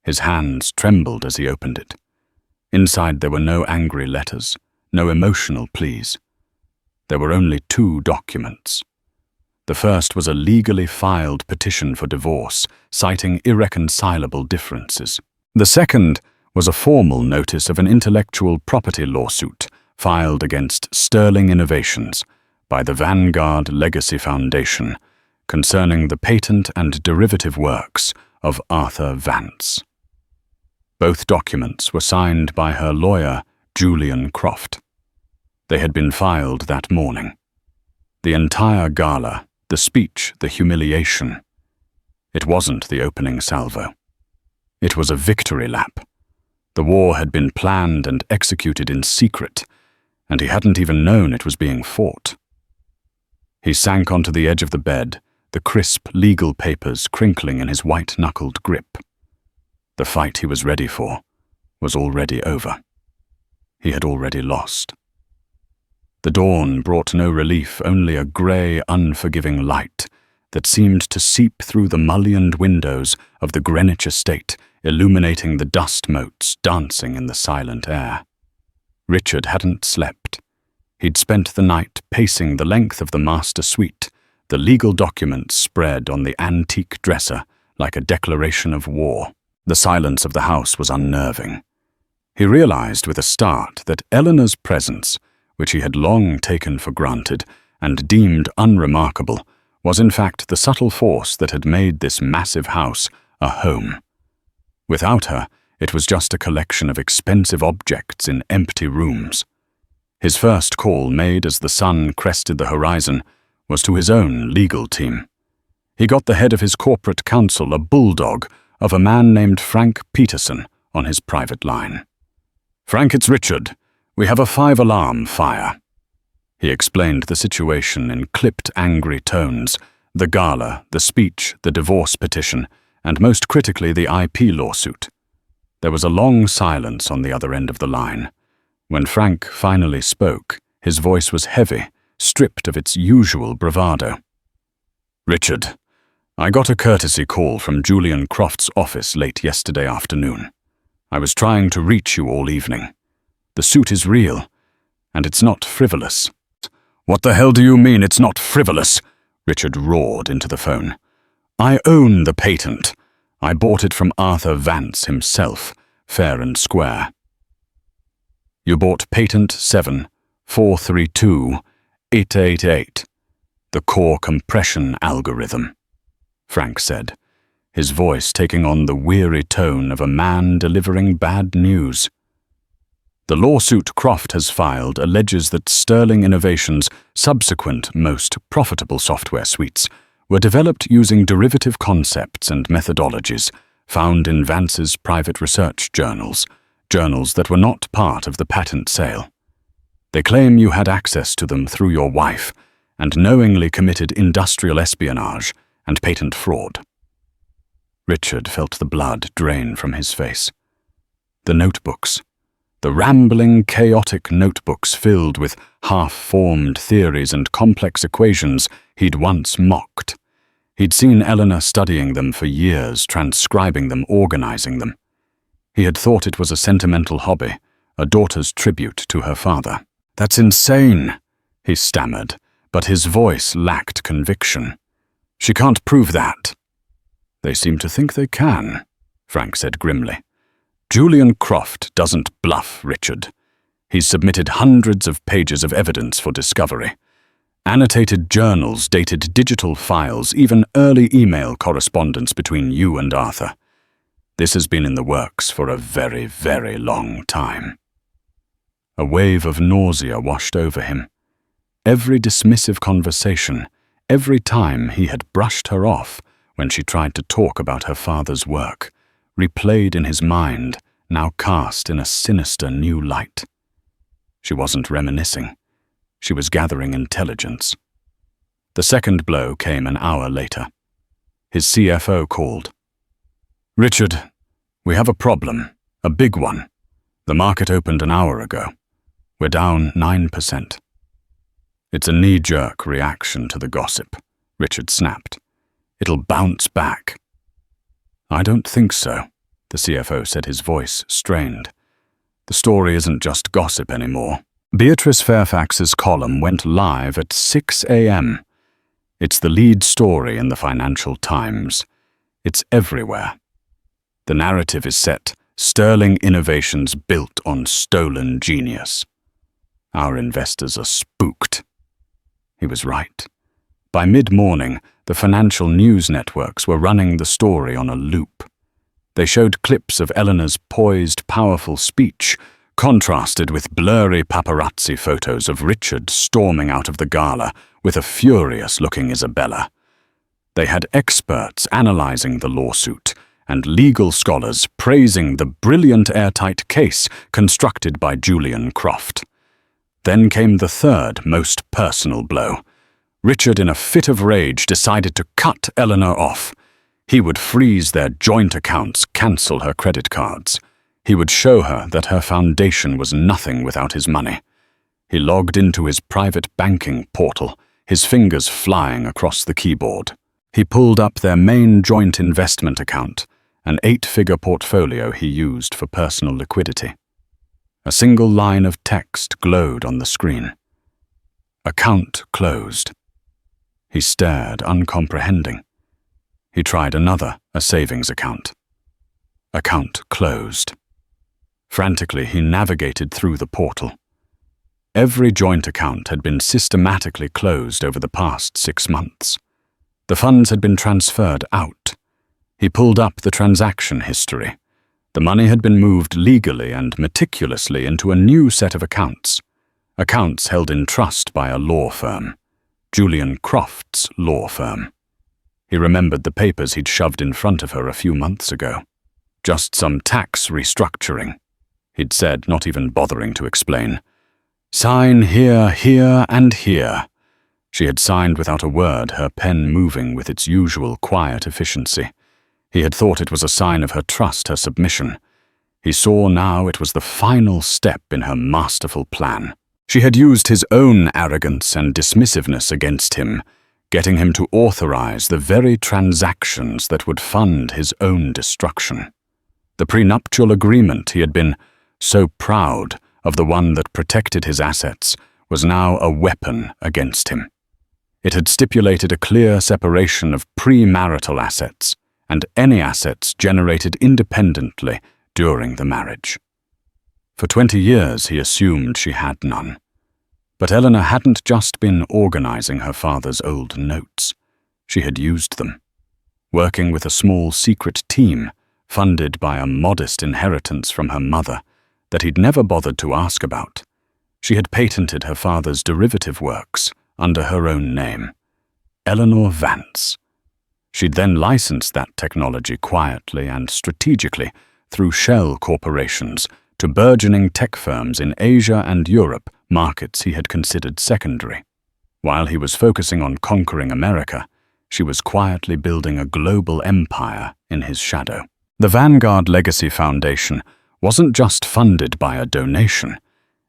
Speaker 1: His hands trembled as he opened it. Inside there were no angry letters, no emotional pleas. There were only 2 documents. The first was a legally filed petition for divorce, citing irreconcilable differences. The second was a formal notice of an intellectual property lawsuit filed against Sterling Innovations by the Vanguard Legacy Foundation concerning the patent and derivative works of Arthur Vance. Both documents were signed by her lawyer, Julian Croft. They had been filed that morning. The entire gala, the speech, the humiliation. It wasn't the opening salvo. It was a victory lap. The war had been planned and executed in secret, and he hadn't even known it was being fought. He sank onto the edge of the bed, the crisp legal papers crinkling in his white-knuckled grip. The fight he was ready for was already over. He had already lost. The dawn brought no relief, only a grey, unforgiving light that seemed to seep through the mullioned windows of the Greenwich estate, illuminating the dust motes dancing in the silent air. Richard hadn't slept. He'd spent the night pacing the length of the master suite, the legal documents spread on the antique dresser like a declaration of war. The silence of the house was unnerving. He realized with a start that Eleanor's presence, which he had long taken for granted and deemed unremarkable, was in fact the subtle force that had made this massive house a home. Without her, it was just a collection of expensive objects in empty rooms. His first call, made as the sun crested the horizon, was to his own legal team. He got the head of his corporate counsel, a bulldog, of a man named Frank Peterson, on his private line. "Frank, it's Richard. We have a 5-alarm fire." He explained the situation in clipped, angry tones, the gala, the speech, the divorce petition, and most critically the IP lawsuit. There was a long silence on the other end of the line. When Frank finally spoke, his voice was heavy, stripped of its usual bravado. "Richard, I got a courtesy call from Julian Croft's office late yesterday afternoon. I was trying to reach you all evening. The suit is real, and it's not frivolous." "What the hell do you mean it's not frivolous?" Richard roared into the phone. "I own the patent. I bought it from Arthur Vance himself, fair and square." "You bought patent 7432888, the core compression algorithm," Frank said, his voice taking on the weary tone of a man delivering bad news. "The lawsuit Croft has filed alleges that Sterling Innovations' subsequent most profitable software suites were developed using derivative concepts and methodologies found in Vance's private research journals that were not part of the patent sale. They claim you had access to them through your wife and knowingly committed industrial espionage and patent fraud." Richard felt the blood drain from his face. The notebooks. The rambling, chaotic notebooks filled with half-formed theories and complex equations he'd once mocked. He'd seen Eleanor studying them for years, transcribing them, organizing them. He had thought it was a sentimental hobby, a daughter's tribute to her father. "That's insane," he stammered, but his voice lacked conviction. "She can't prove that." "They seem to think they can," Frank said grimly. "Julian Croft doesn't bluff, Richard. He's submitted hundreds of pages of evidence for discovery. Annotated journals, dated digital files, even early email correspondence between you and Arthur. This has been in the works for a very, very long time." A wave of nausea washed over him. Every dismissive conversation, every time he had brushed her off when she tried to talk about her father's work, replayed in his mind, now cast in a sinister new light. She wasn't reminiscing. She was gathering intelligence. The second blow came an hour later. His CFO called. "Richard, we have a problem, a big one. The market opened an hour ago. We're down 9%. "It's a knee-jerk reaction to the gossip," Richard snapped. "It'll bounce back." "I don't think so," the CFO said, his voice strained. "The story isn't just gossip anymore. Beatrice Fairfax's column went live at 6 a.m. It's the lead story in the Financial Times. It's everywhere. The narrative is set, sterling innovations built on stolen genius. Our investors are spooked." He was right. By mid-morning, the financial news networks were running the story on a loop. They showed clips of Eleanor's poised, powerful speech, contrasted with blurry paparazzi photos of Richard storming out of the gala with a furious-looking Isabella. They had experts analyzing the lawsuit and legal scholars praising the brilliant airtight case constructed by Julian Croft. Then came the third, most personal blow. Richard, in a fit of rage, decided to cut Eleanor off. He would freeze their joint accounts, cancel her credit cards. He would show her that her foundation was nothing without his money. He logged into his private banking portal, his fingers flying across the keyboard. He pulled up their main joint investment account, an 8-figure portfolio he used for personal liquidity. A single line of text glowed on the screen. "Account closed." He stared, uncomprehending. He tried another, a savings account. Account closed. Frantically, he navigated through the portal. Every joint account had been systematically closed over the past 6 months. The funds had been transferred out. He pulled up the transaction history. The money had been moved legally and meticulously into a new set of accounts. Accounts held in trust by a law firm. Julian Croft's law firm. He remembered the papers he'd shoved in front of her a few months ago. "Just some tax restructuring," he'd said, not even bothering to explain. "Sign here, here, and here." She had signed without a word, her pen moving with its usual quiet efficiency. He had thought it was a sign of her trust, her submission. He saw now it was the final step in her masterful plan. She had used his own arrogance and dismissiveness against him, getting him to authorize the very transactions that would fund his own destruction. The prenuptial agreement he had been so proud of, the one that protected his assets, was now a weapon against him. It had stipulated a clear separation of premarital assets and any assets generated independently during the marriage. For 20 years he assumed she had none. But Eleanor hadn't just been organizing her father's old notes. She had used them, working with a small secret team funded by a modest inheritance from her mother that he'd never bothered to ask about. She had patented her father's derivative works under her own name, Eleanor Vance. She'd then licensed that technology quietly and strategically through shell corporations to burgeoning tech firms in Asia and Europe, markets he had considered secondary. While he was focusing on conquering America, She was quietly building a global empire in his shadow. The Vanguard Legacy Foundation wasn't just funded by a donation.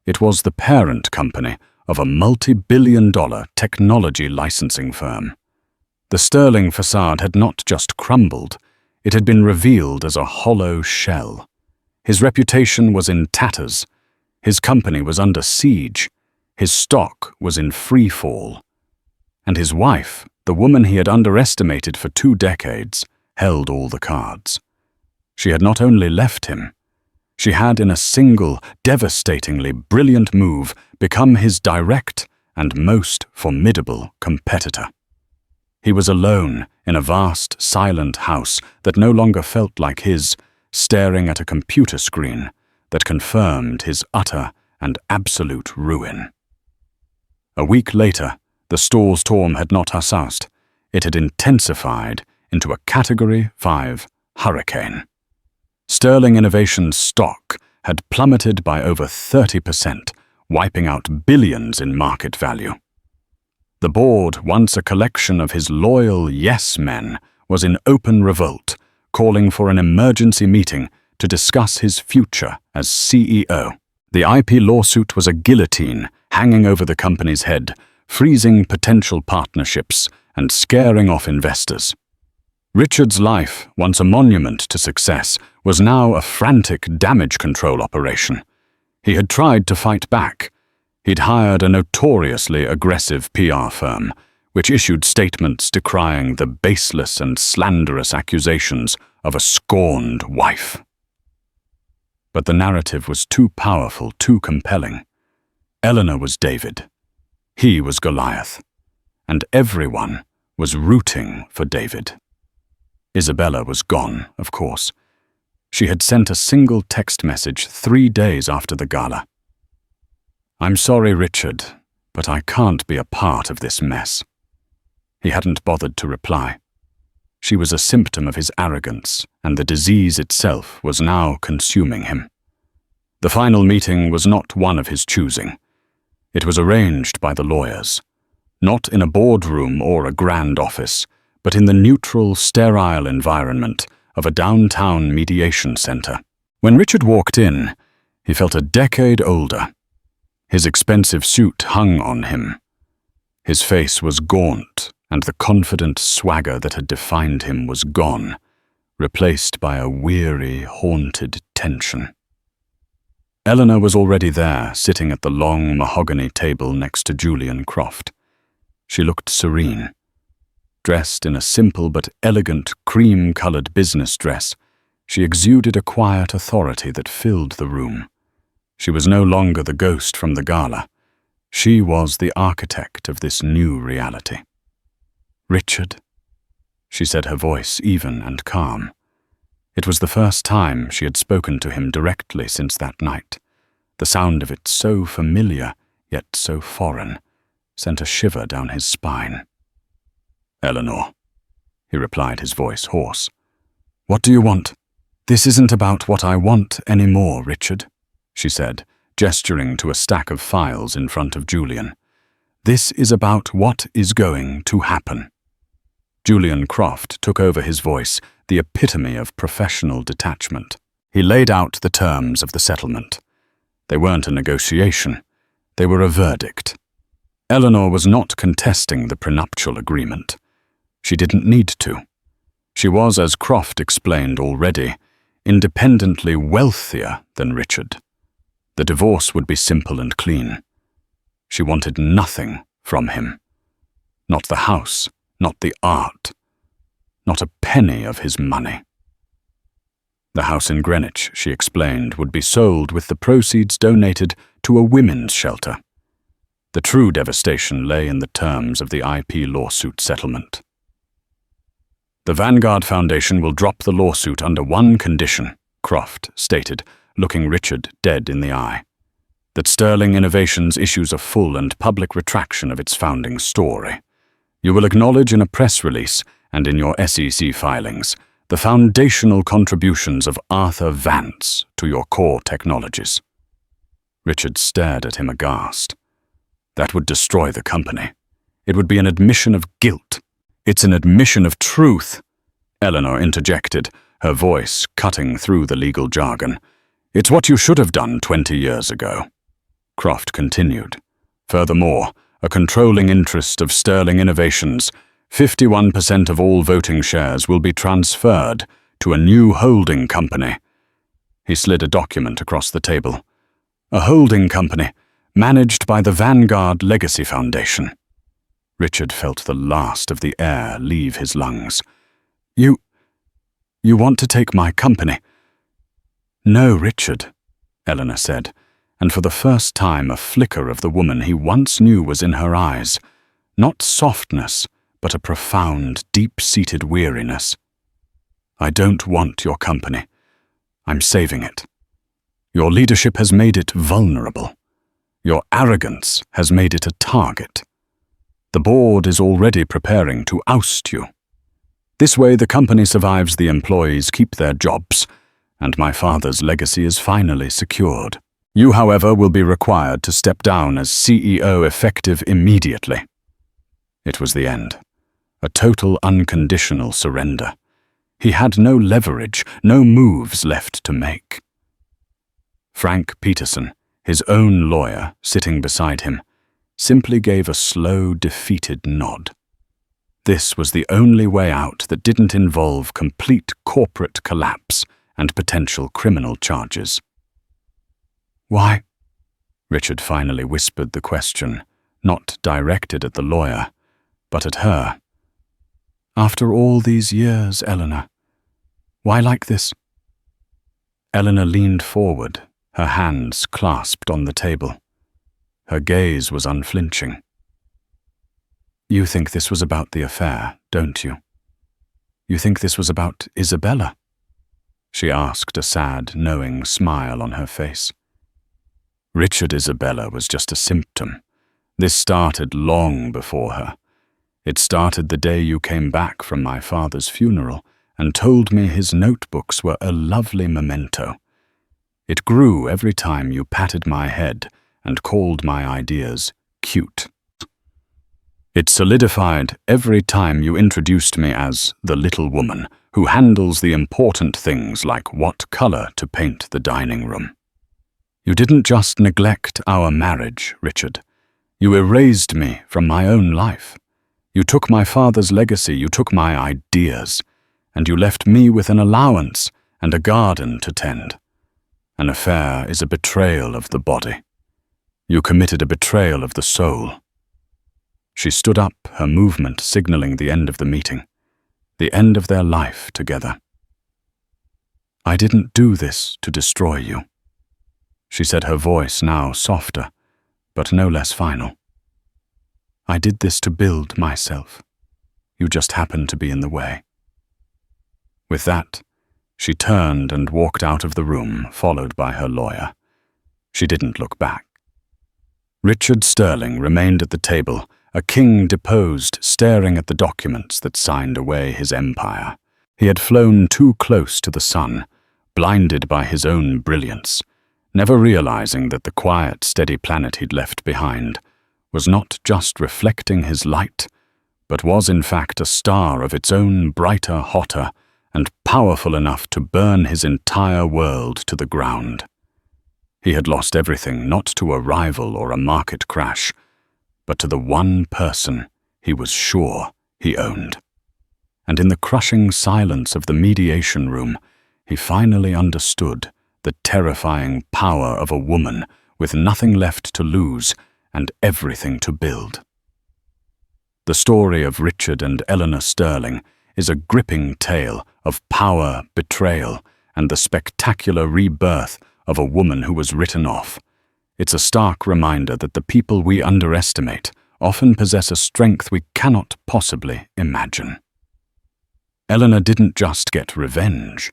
Speaker 1: It was the parent company of a multi-billion-dollar technology licensing firm. The sterling facade had not just crumbled, it had been revealed as a hollow shell. His reputation was in tatters. His company was under siege. His stock was in free fall. And his wife, the woman he had underestimated for 2 decades, held all the cards. She had not only left him, she had in a single, devastatingly brilliant move become his direct and most formidable competitor. He was alone in a vast, silent house that no longer felt like his, staring at a computer screen that confirmed his utter and absolute ruin. A week later, the store's storm had not hussassed. It had intensified into a Category 5 hurricane. Sterling Innovations' stock had plummeted by over 30%, wiping out billions in market value. The board, once a collection of his loyal yes men, was in open revolt, calling for an emergency meeting to discuss his future as CEO. The IP lawsuit was a guillotine hanging over the company's head, freezing potential partnerships and scaring off investors. Richard's life, once a monument to success, was now a frantic damage control operation. He had tried to fight back. He'd hired a notoriously aggressive PR firm, which issued statements decrying the baseless and slanderous accusations of a scorned wife. But the narrative was too powerful, too compelling. Eleanor was David. He was Goliath. And everyone was rooting for David. Isabella was gone, of course. She had sent a single text message 3 days after the gala. "I'm sorry, Richard, but I can't be a part of this mess." He hadn't bothered to reply. She was a symptom of his arrogance, and the disease itself was now consuming him. The final meeting was not one of his choosing. It was arranged by the lawyers, not in a boardroom or a grand office, but in the neutral, sterile environment of a downtown mediation center. When Richard walked in, he felt a decade older. His expensive suit hung on him. His face was gaunt, and the confident swagger that had defined him was gone, replaced by a weary, haunted tension. Eleanor was already there, sitting at the long mahogany table next to Julian Croft. She looked serene. Dressed in a simple but elegant cream-colored business dress, she exuded a quiet authority that filled the room. She was no longer the ghost from the gala. She was the architect of this new reality. "Richard," she said, her voice even and calm. It was the first time she had spoken to him directly since that night. The sound of it, so familiar, yet so foreign, sent a shiver down his spine. "Eleanor," he replied, his voice hoarse. "What do you want?" "This isn't about what I want anymore, Richard," she said, gesturing to a stack of files in front of Julian. "This is about what is going to happen." Julian Croft took over his voice, the epitome of professional detachment. He laid out the terms of the settlement. They weren't a negotiation. They were a verdict. Eleanor was not contesting the prenuptial agreement. She didn't need to. She was, as Croft explained already, independently wealthier than Richard. The divorce would be simple and clean. She wanted nothing from him. Not the house, not the art, not a penny of his money. The house in Greenwich, she explained, would be sold with the proceeds donated to a women's shelter. The true devastation lay in the terms of the IP lawsuit settlement. "The Vanguard Foundation will drop the lawsuit under one condition," Croft stated, looking Richard dead in the eye. "That Sterling Innovations issues a full and public retraction of its founding story. You will acknowledge in a press release and in your SEC filings the foundational contributions of Arthur Vance to your core technologies." Richard stared at him aghast. That would destroy the company. It would be an admission of guilt. It's an admission of truth, Eleanor interjected, her voice cutting through the legal jargon. It's what you should have done 20 years ago. Croft continued. Furthermore, a controlling interest of Sterling Innovations, 51% of all voting shares will be transferred to a new holding company. He slid a document across the table. A holding company, managed by the Vanguard Legacy Foundation. Richard felt the last of the air leave his lungs. You want to take my company? No, Richard, Eleanor said, and for the first time a flicker of the woman he once knew was in her eyes. Not softness, but a profound, deep-seated weariness. I don't want your company. I'm saving it. Your leadership has made it vulnerable. Your arrogance has made it a target. The board is already preparing to oust you. This way the company survives, the employees keep their jobs, and my father's legacy is finally secured. You, however, will be required to step down as CEO effective immediately. It was the end. A total unconditional surrender. He had no leverage, no moves left to make. Frank Peterson, his own lawyer, sitting beside him, simply gave a slow, defeated nod. This was the only way out that didn't involve complete corporate collapse and potential criminal charges. Why? Richard finally whispered the question, not directed at the lawyer, but at her. After all these years, Eleanor, why like this? Eleanor leaned forward, her hands clasped on the table. Her gaze was unflinching. You think this was about the affair, don't you? You think this was about Isabella? She asked, a sad, knowing smile on her face. Richard, Isabella was just a symptom. This started long before her. It started the day you came back from my father's funeral and told me his notebooks were a lovely memento. It grew every time you patted my head and called my ideas cute. It solidified every time you introduced me as the little woman who handles the important things like what color to paint the dining room. You didn't just neglect our marriage, Richard. You erased me from my own life. You took my father's legacy, you took my ideas, and you left me with an allowance and a garden to tend. An affair is a betrayal of the body. You committed a betrayal of the soul. She stood up, her movement signaling the end of the meeting, the end of their life together. I didn't do this to destroy you, she said, her voice now softer, but no less final. I did this to build myself. You just happened to be in the way. With that, she turned and walked out of the room, followed by her lawyer. She didn't look back. Richard Sterling remained at the table, a king deposed, staring at the documents that signed away his empire. He had flown too close to the sun, blinded by his own brilliance, never realizing that the quiet, steady planet he'd left behind was not just reflecting his light, but was in fact a star of its own, brighter, hotter, and powerful enough to burn his entire world to the ground. He had lost everything, not to a rival or a market crash, but to the one person he was sure he owned. And in the crushing silence of the mediation room, he finally understood the terrifying power of a woman with nothing left to lose and everything to build. The story of Richard and Eleanor Sterling is a gripping tale of power, betrayal, and the spectacular rebirth of a woman who was written off. It's a stark reminder that the people we underestimate often possess a strength we cannot possibly imagine. Eleanor didn't just get revenge.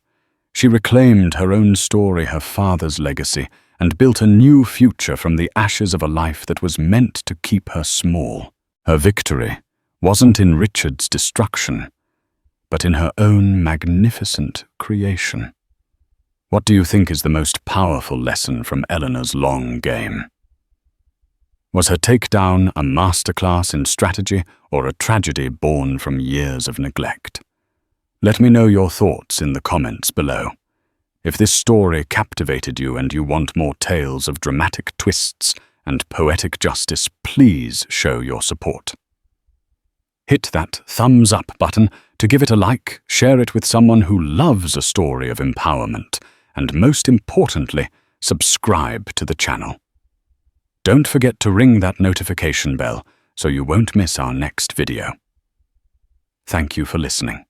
Speaker 1: She reclaimed her own story, her father's legacy, and built a new future from the ashes of a life that was meant to keep her small. Her victory wasn't in Richard's destruction, but in her own magnificent creation. What do you think is the most powerful lesson from Eleanor's long game? Was her takedown a masterclass in strategy or a tragedy born from years of neglect? Let me know your thoughts in the comments below. If this story captivated you and you want more tales of dramatic twists and poetic justice, please show your support. Hit that thumbs up button to give it a like, share it with someone who loves a story of empowerment, and most importantly, subscribe to the channel. Don't forget to ring that notification bell so you won't miss our next video. Thank you for listening.